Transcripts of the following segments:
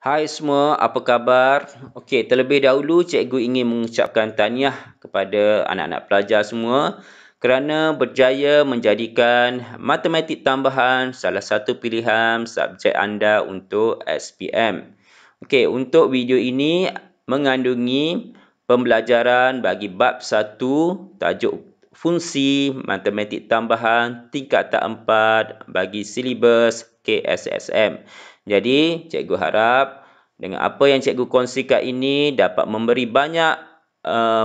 Hai semua, apa khabar? Okey, terlebih dahulu cikgu ingin mengucapkan tahniah kepada anak-anak pelajar semua kerana berjaya menjadikan matematik tambahan salah satu pilihan subjek anda untuk SPM. Okey, untuk video ini mengandungi pembelajaran bagi bab 1 tajuk fungsi matematik tambahan tingkatan 4 bagi silibus KSSM. Jadi, cikgu harap dengan apa yang cikgu kongsikan ini dapat memberi banyak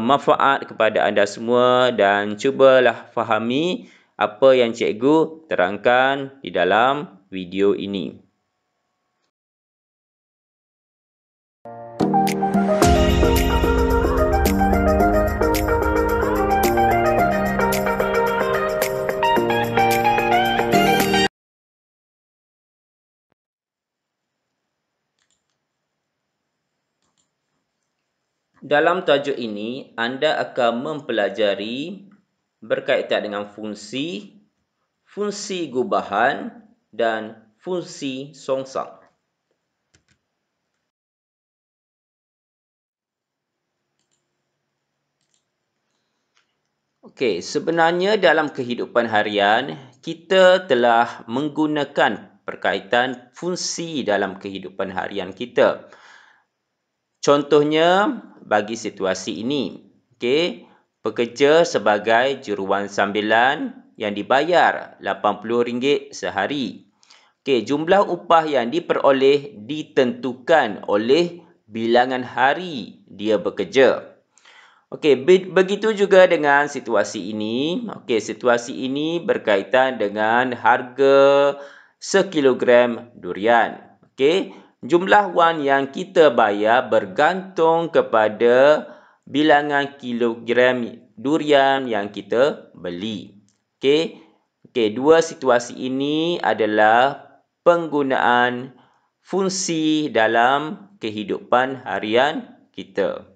manfaat kepada anda semua dan cubalah fahami apa yang cikgu terangkan di dalam video ini. Dalam tajuk ini, anda akan mempelajari berkaitan dengan fungsi, fungsi gubahan dan fungsi songsang. Okey, sebenarnya dalam kehidupan harian, kita telah menggunakan perkaitan fungsi dalam kehidupan harian kita. Contohnya, bagi situasi ini, okey, pekerja sebagai juruan sambilan yang dibayar RM80 sehari. Okey, jumlah upah yang diperoleh ditentukan oleh bilangan hari dia bekerja. Okey, begitu juga dengan situasi ini. Okey, situasi ini berkaitan dengan harga sekilogram durian. Okey, jumlah wang yang kita bayar bergantung kepada bilangan kilogram durian yang kita beli. Okey, dua situasi ini adalah penggunaan fungsi dalam kehidupan harian kita.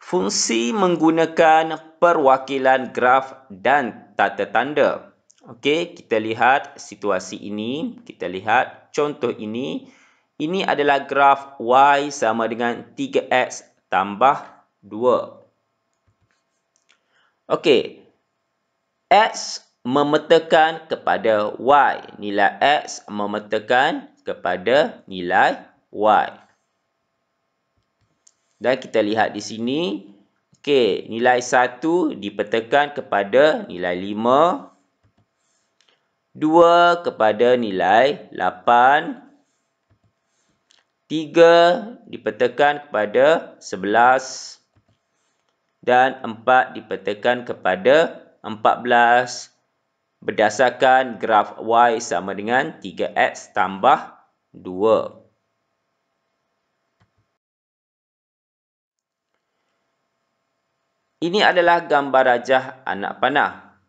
Fungsi menggunakan perwakilan graf dan tata tanda. Okey, kita lihat situasi ini. Kita lihat contoh ini. Ini adalah graf Y sama dengan 3X tambah 2. Okey, X memetakan kepada Y. Nilai X memetakan kepada nilai Y. Dan kita lihat di sini, okey, nilai 1 dipetakan kepada nilai 5, 2 kepada nilai 8, 3 dipetakan kepada 11 dan 4 dipetakan kepada 14 berdasarkan graf Y sama dengan 3X tambah 2. Ini adalah gambar rajah anak panah.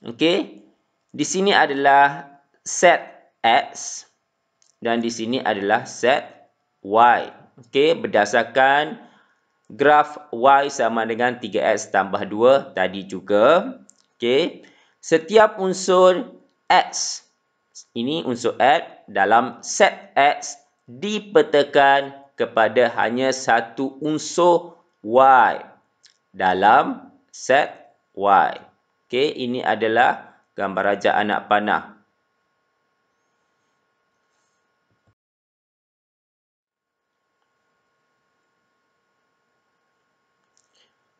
Okey. Di sini adalah set X dan di sini adalah set Y. Okey, berdasarkan graf Y sama dengan 3X tambah 2 tadi juga. Okey. Setiap unsur X, ini unsur X dalam set X dipetakan kepada hanya satu unsur Y dalam set Y. Okey, ini adalah gambar rajah anak panah.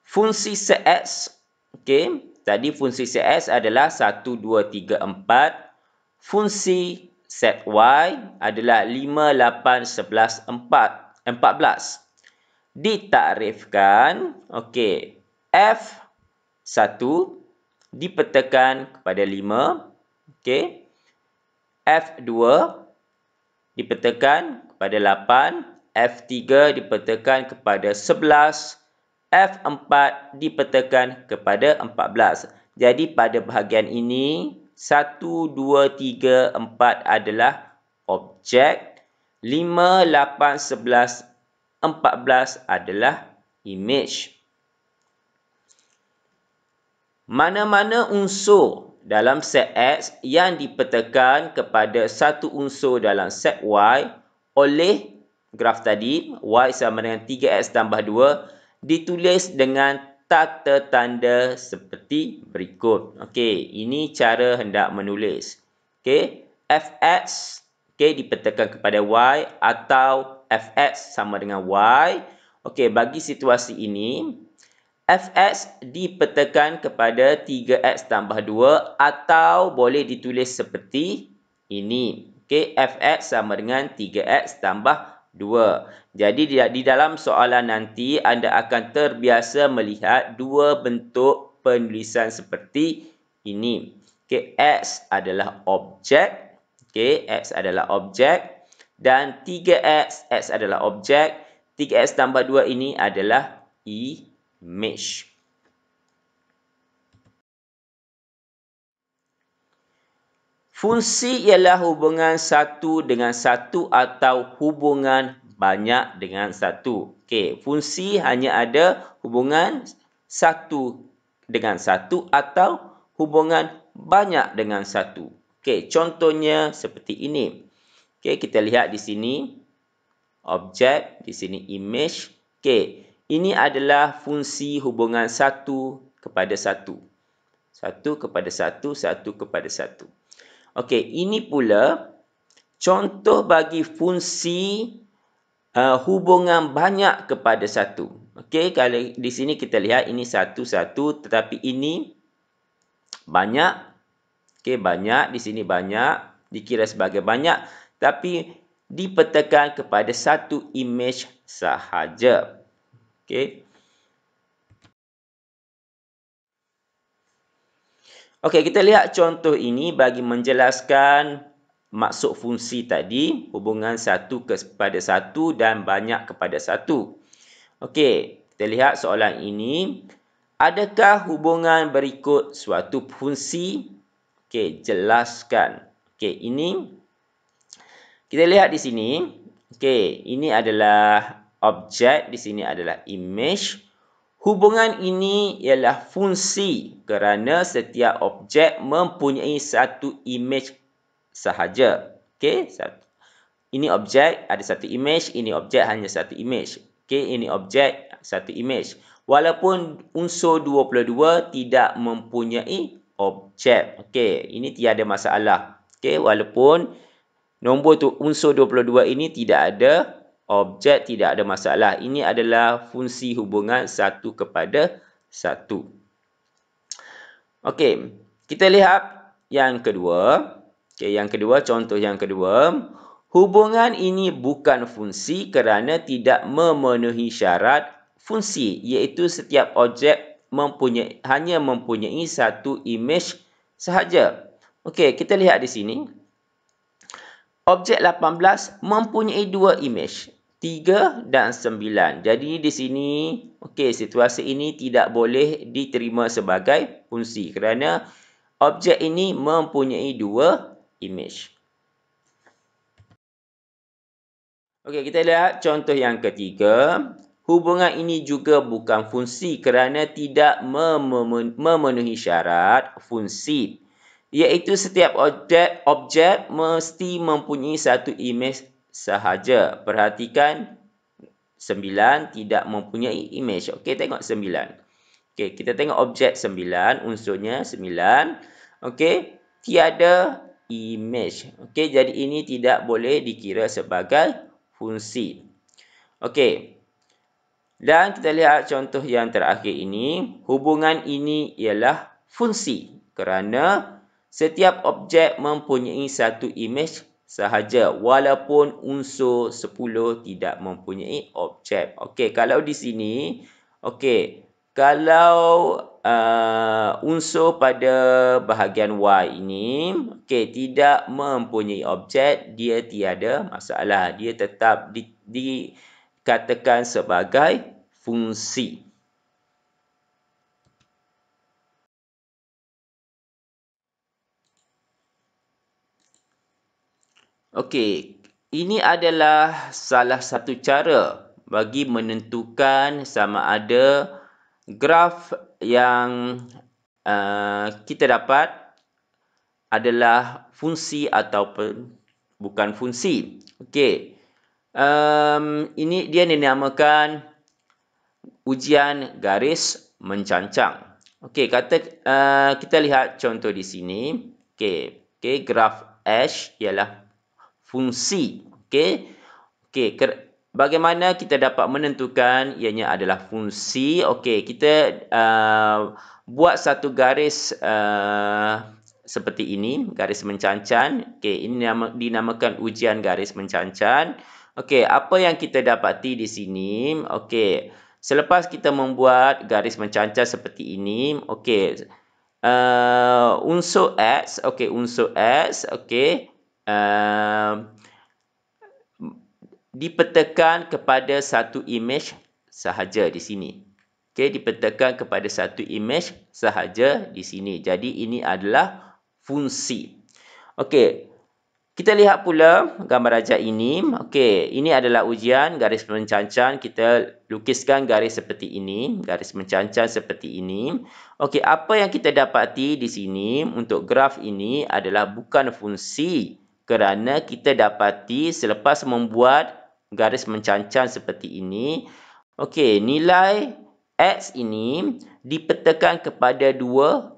Fungsi set X, okey, tadi fungsi set X adalah 1, 2, 3, 4. Fungsi set Y adalah 5, 8, 11, 14. Ditakrifkan, okey, F1 dipetakan kepada 5, okey. F2 dipetakan kepada 8, F3 dipetakan kepada 11, F4 dipetakan kepada 14. Jadi pada bahagian ini 1, 2, 3, 4 adalah objek, 5, 8, 11, 14 adalah image. Mana-mana unsur dalam set X yang dipetakan kepada satu unsur dalam set Y oleh graf tadi, Y sama dengan 3X tambah 2, ditulis dengan tata tanda seperti berikut. Okey, ini cara hendak menulis. Okey, Fx dipetakan kepada Y atau Fx sama dengan Y. Okey, bagi situasi ini, Fx dipetakan kepada 3X tambah 2 atau boleh ditulis seperti ini. Okey, Fx sama dengan 3X tambah 2. Jadi di dalam soalan nanti anda akan terbiasa melihat dua bentuk penulisan seperti ini. Okey, X adalah objek. Okey, X adalah objek. Dan 3X, X adalah objek. 3X tambah 2 ini adalah image. Fungsi ialah hubungan satu dengan satu atau hubungan banyak dengan satu. Okey, fungsi hanya ada hubungan satu dengan satu atau hubungan banyak dengan satu. Okey, contohnya seperti ini. Okey, kita lihat di sini objek, di sini image. Okey, ini adalah fungsi hubungan satu kepada satu. Satu kepada satu, satu kepada satu. Okey, ini pula contoh bagi fungsi hubungan banyak kepada satu. Okey, kalau di sini kita lihat ini satu-satu, tetapi ini banyak. Okey, banyak, di sini banyak, dikira sebagai banyak, tapi dipetakan kepada satu image sahaja. Okey. Okey, kita lihat contoh ini bagi menjelaskan maksud fungsi tadi, hubungan satu kepada satu dan banyak kepada satu. Okey, kita lihat soalan ini. Adakah hubungan berikut suatu fungsi? Okey, jelaskan. Okey, ini kita lihat di sini. Okey, ini adalah objek, di sini adalah image. Hubungan ini ialah fungsi kerana setiap objek mempunyai satu image sahaja. Okey, ini objek ada satu image, ini objek hanya satu image. Okey, ini objek satu image. Walaupun unsur 22 tidak mempunyai objek. Okey, ini tiada masalah. Okey, walaupun nombor tu unsur 22 ini tidak ada objek, tidak ada masalah. Ini adalah fungsi hubungan satu kepada satu. Okey, kita lihat yang kedua. Okey, yang kedua, contoh yang kedua. Hubungan ini bukan fungsi kerana tidak memenuhi syarat fungsi, iaitu setiap objek hanya mempunyai satu image sahaja. Okey, kita lihat di sini. Objek 18 mempunyai dua image, 3 dan 9. Jadi di sini, okey, situasi ini tidak boleh diterima sebagai fungsi kerana objek ini mempunyai dua image. Okey, kita lihat contoh yang ketiga. Hubungan ini juga bukan fungsi kerana tidak memenuhi syarat fungsi, iaitu setiap objek mesti mempunyai satu image sahaja. Perhatikan 9 tidak mempunyai image. Okey, tengok 9. Okey, kita tengok objek 9, unsurnya 9. Okey, tiada image. Okey, jadi ini tidak boleh dikira sebagai fungsi. Okey. Dan kita lihat contoh yang terakhir ini. Hubungan ini ialah fungsi kerana setiap objek mempunyai satu image sahaja walaupun unsur 10 tidak mempunyai objek. Okey, kalau di sini, okey, kalau unsur pada bahagian Y ini, okey, tidak mempunyai objek, dia tiada masalah. Dia tetap dikatakan sebagai fungsi. Okey, ini adalah salah satu cara bagi menentukan sama ada graf yang kita dapat adalah fungsi ataupun bukan fungsi. Okey. Ini dia dinamakan ujian garis mencancang. Okey, kita lihat contoh di sini. Okey, graf H ialah fungsi. Okey, bagaimana kita dapat menentukan ianya adalah fungsi? Okey, kita buat satu garis seperti ini, garis mencancan. Okey, ini dinamakan ujian garis mencancan. Okey, apa yang kita dapati di sini? Okey, selepas kita membuat garis mencancan seperti ini, okey, unsur X, okey, dipetakan kepada satu imej sahaja di sini. Okey, dipetakan kepada satu imej sahaja di sini. Jadi ini adalah fungsi. Okey, kita lihat pula gambar rajah ini. Okey, ini adalah ujian garis mencancan. Kita lukiskan garis seperti ini, garis mencancan seperti ini. Okey, apa yang kita dapati di sini untuk graf ini adalah bukan fungsi, kerana kita dapati selepas membuat garis mencancan seperti ini, okey, nilai X ini dipetakan kepada dua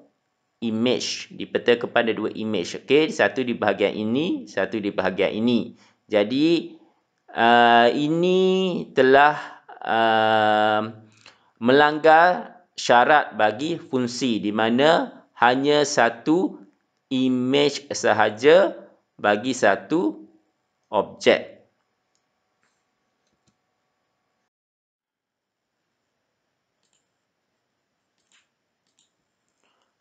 imej, okey, satu di bahagian ini, satu di bahagian ini. Jadi ini telah melanggar syarat bagi fungsi, di mana hanya satu imej sahaja bagi satu objek.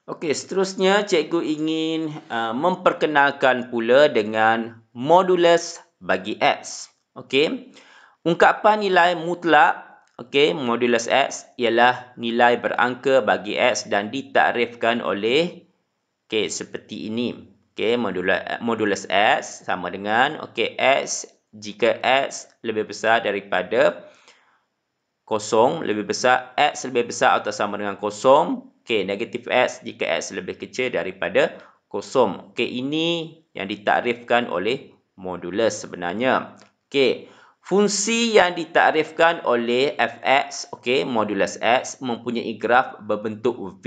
Okey, seterusnya cikgu ingin memperkenalkan pula dengan modulus bagi X. Okey. Ungkapan nilai mutlak, okey, modulus X ialah nilai berangka bagi X dan ditakrifkan oleh, okey, seperti ini. Okey, modulus X sama dengan, okey, X jika X lebih besar daripada kosong, lebih besar, X lebih besar atau sama dengan kosong. Okey, negatif X jika X lebih kecil daripada kosong. Okey, ini yang ditakrifkan oleh modulus sebenarnya. Okey, fungsi yang ditakrifkan oleh fx, okey, modulus X mempunyai graf berbentuk V.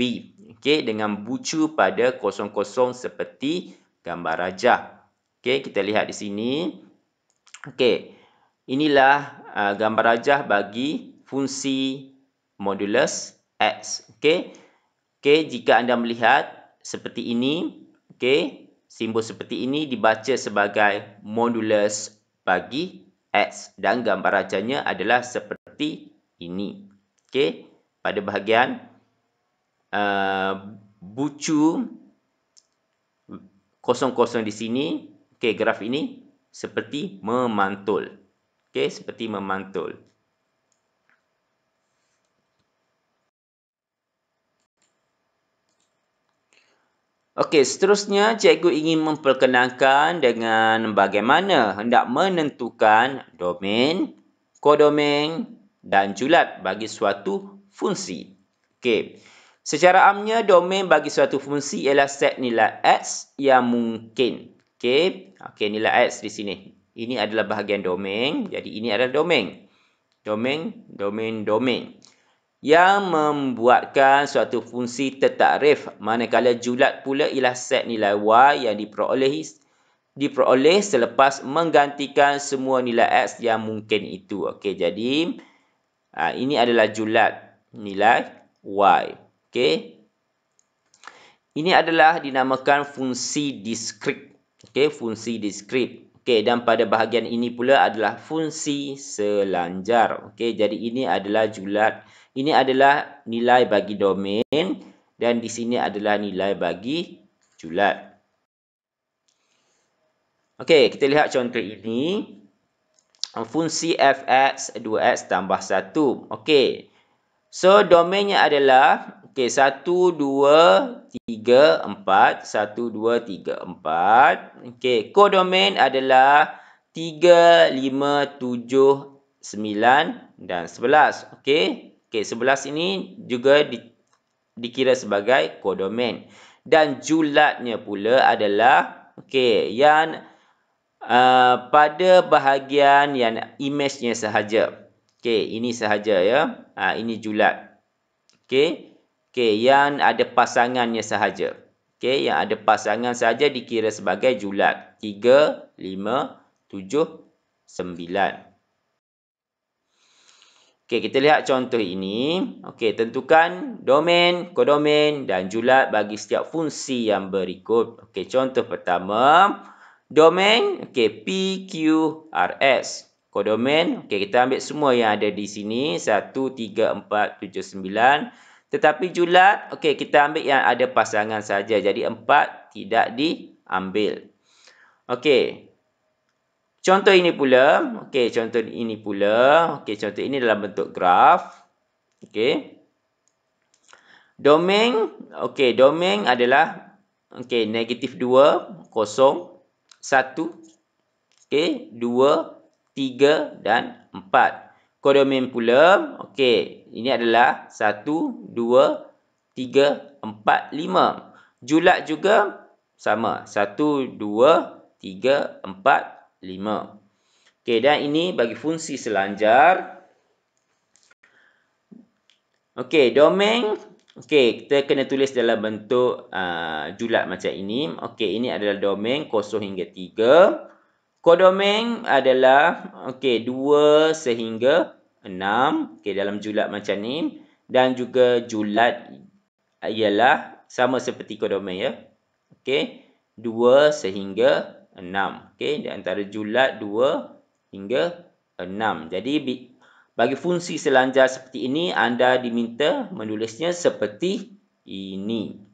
Okey, dengan bucu pada kosong-kosong seperti gambar rajah. Okey, kita lihat di sini. Okey, inilah gambar rajah bagi fungsi modulus X. Okey. Okey, jika anda melihat seperti ini, okey, simbol seperti ini dibaca sebagai modulus bagi X dan gambar rajahnya adalah seperti ini. Okey, pada bahagian bucu kosong-kosong di sini, okey, graf ini seperti memantul. Okey, seperti memantul. Okey, seterusnya cikgu ingin memperkenalkan dengan bagaimana hendak menentukan domain, kodomain dan julat bagi suatu fungsi. Okey, secara amnya domain bagi suatu fungsi ialah set nilai X yang mungkin. Okey, nilai X di sini. Ini adalah bahagian domain, jadi ini adalah domain. Domain yang membuatkan suatu fungsi tertakrif, manakala julat pula ialah set nilai Y yang diperoleh selepas menggantikan semua nilai X yang mungkin itu. Okey, jadi ini adalah julat nilai Y. Okey, ini adalah dinamakan fungsi diskrit. Okey, fungsi diskrit. Okey, dan pada bahagian ini pula adalah fungsi selanjar. Okey, jadi ini adalah julat. Ini adalah nilai bagi domain dan di sini adalah nilai bagi julat. Okey, kita lihat contoh ini. Fungsi fx 2x tambah 1. Okey. So, domainnya adalah 1, 2, 3, 4. 1, 2, 3, 4. Okey, kodomain adalah 3, 5, 7, 9 dan 11. Okey. Okey, 11 ini juga dikira sebagai kodomain. Dan julatnya pula adalah yang pada bahagian yang image-nya sahaja. Ini sahaja ya. Ini julat. Yang ada pasangannya sahaja. Yang ada pasangan sahaja dikira sebagai julat. 3, 5, 7, 9. Kita lihat contoh ini. Tentukan domain, kodomain dan julat bagi setiap fungsi yang berikut. Contoh pertama, domain, PQRS. Kodomain, kita ambil semua yang ada di sini. 1, 3, 4, 7, 9. Tetapi julat, kita ambil yang ada pasangan saja. Jadi 4 tidak diambil. Contoh ini pula, contoh ini dalam bentuk graf. Domain, domain adalah negatif 2, 0, 1, 2, 3 dan 4. Kodomain pula, ini adalah 1, 2, 3, 4, 5. Julat juga sama, 1, 2, 3, 4, 5. Dan ini bagi fungsi selanjar. Domain, kita kena tulis dalam bentuk julat macam ini. Ini adalah domain 0 hingga 3. Kodomain adalah 2 sehingga 6. Dalam julat macam ni. Dan juga julat ialah sama seperti kodomain ya. 2 sehingga 6. Di antara julat 2 hingga 6. Jadi bagi fungsi selanjar seperti ini, anda diminta menulisnya seperti ini.